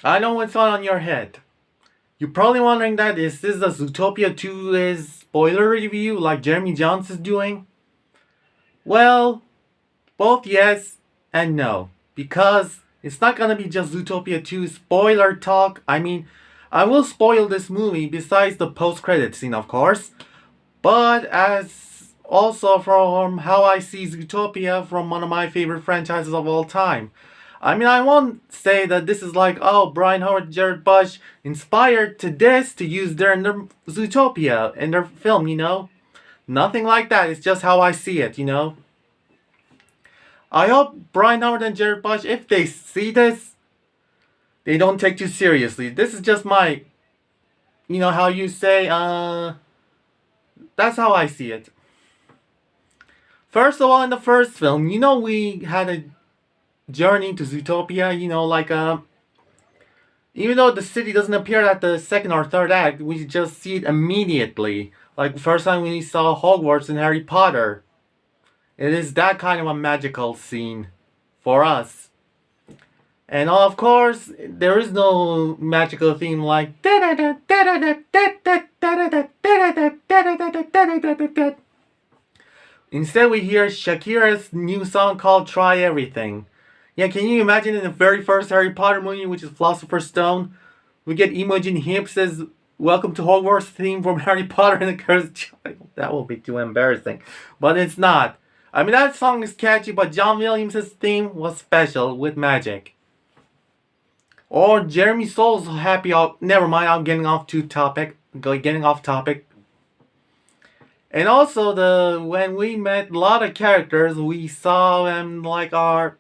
I know what's on your head. You're probably wondering that is this a Zootopia 2 is spoiler review like Jeremy Jones is doing? Well, both yes and no. Because it's not gonna be just Zootopia 2 spoiler talk. I mean, I will spoil this movie besides the post-credit scene, of course. But as also from how I see Zootopia from one of my favorite franchises of all time. I mean, I won't say that this is like, oh, Brian Howard, Jared Bush inspired to this to use their in their Zootopia in their film. Nothing like that. It's just how I see it. I hope Brian Howard and Jared Bush, if they see this, they don't take too seriously. This is just how you say, that's how I see it. First of all, in the first film, we had a journey to Zootopia, even though the city doesn't appear at the second or third act, we just see it immediately. Like first time we saw Hogwarts in Harry Potter. It is that kind of a magical scene for us. And of course, there is no magical theme like instead we hear Shakira's new song called Try Everything. Yeah, can you imagine in the very first Harry Potter movie, which is Philosopher's Stone, we get Imogen Heap's Welcome to Hogwarts theme from Harry Potter and the Cursed Child. That will be too embarrassing. But it's not. I mean, that song is catchy, but John Williams' theme was special with magic. Or Jeremy Soule's Happy Hour. Never mind, I'm getting off topic. And also, when we met a lot of characters, we saw them like our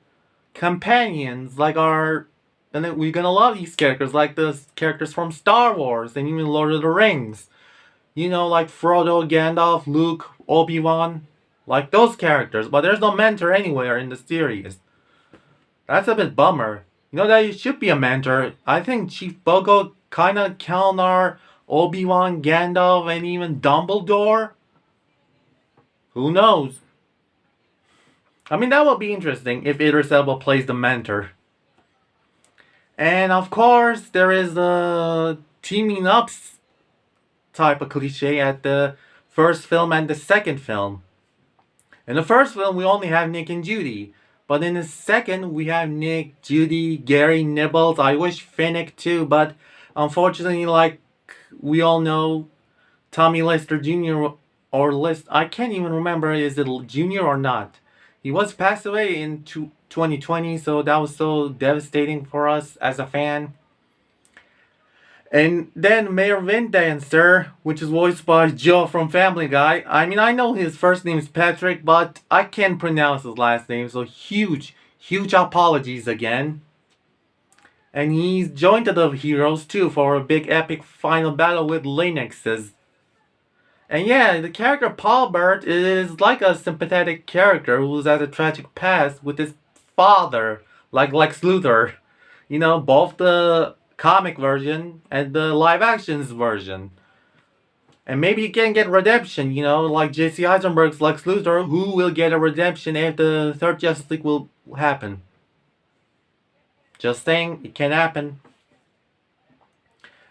companions, and then we're gonna love these characters, like the characters from Star Wars and even Lord of the Rings. Like Frodo, Gandalf, Luke, Obi-Wan, like those characters. But there's no mentor anywhere in the series. That's a bit bummer. That it should be a mentor. I think Chief Bogo kinda count our Obi-Wan, Gandalf, and even Dumbledore. Who knows? I mean, that would be interesting if Idris Elba plays the mentor. And of course, there is the teaming ups type of cliche at the first film and the second film. In the first film, we only have Nick and Judy. But in the second, we have Nick, Judy, Gary, Nibbles. I wish Finnick too, but unfortunately, like we all know, Tommy Lister Jr. or List, I can't even remember, is it Jr. or not? He was passed away in 2020, so that was so devastating for us as a fan. And then Mayor Vin Dancer, which is voiced by Joe from Family Guy. I mean, I know his first name is Patrick, but I can't pronounce his last name, so huge apologies again. And he's joined the heroes too for a big epic final battle with Linuxes. And yeah, the character Paul Bert is like a sympathetic character who's had a tragic past with his father, like Lex Luthor. Both the comic version and the live actions version. And maybe he can get redemption, like Jesse Eisenberg's Lex Luthor, who will get a redemption if the third Justice League will happen. Just saying, it can happen.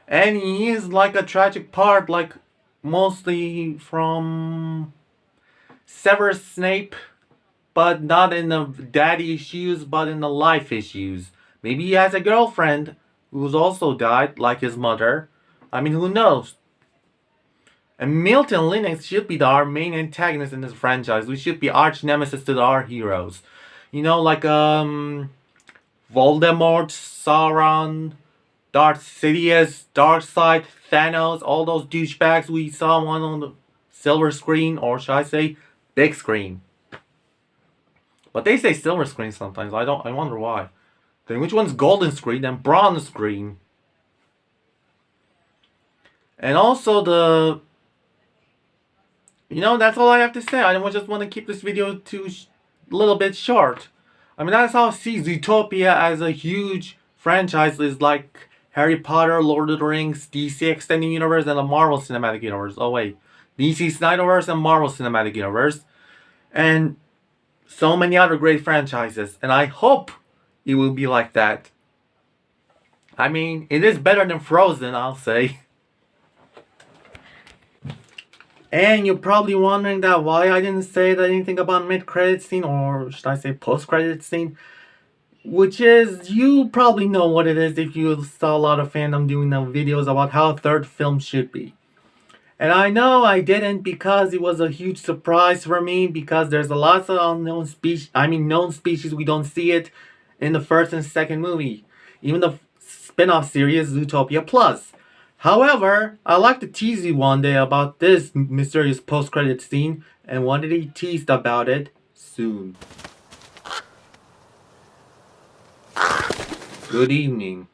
And he is like a tragic part, like mostly from Severus Snape, but not in the daddy issues, but in the life issues. Maybe he has a girlfriend who's also died, like his mother. I mean, who knows? And Milton Linux should be our main antagonist in this franchise. We should be arch nemesis to our heroes. Like Voldemort, Sauron, Darth Sidious, Darkseid, Thanos, all those douchebags we saw one on the silver screen, or should I say, big screen. But they say silver screen sometimes. I wonder why. Then which one's golden screen and bronze screen? And also that's all I have to say. I just want to keep this video to a little bit short. I mean, that's how I see Zootopia as a huge franchise. Is like Harry Potter, Lord of the Rings, DC Extended Universe, and the Marvel Cinematic Universe. Oh wait, DC Snyderverse and Marvel Cinematic Universe. And so many other great franchises. And I hope it will be like that. I mean, it is better than Frozen, I'll say. And you're probably wondering that why I didn't say anything about mid-credit scene, or should I say post-credit scene? Which is, you probably know what it is if you saw a lot of fandom doing the videos about how a third film should be. And I know I didn't because it was a huge surprise for me, because there's a lot of unknown species, known species, we don't see it in the first and second movie. Even the spin-off series Zootopia Plus. However, I'd like to tease you one day about this mysterious post-credit scene and want to be teased about it soon. Good evening.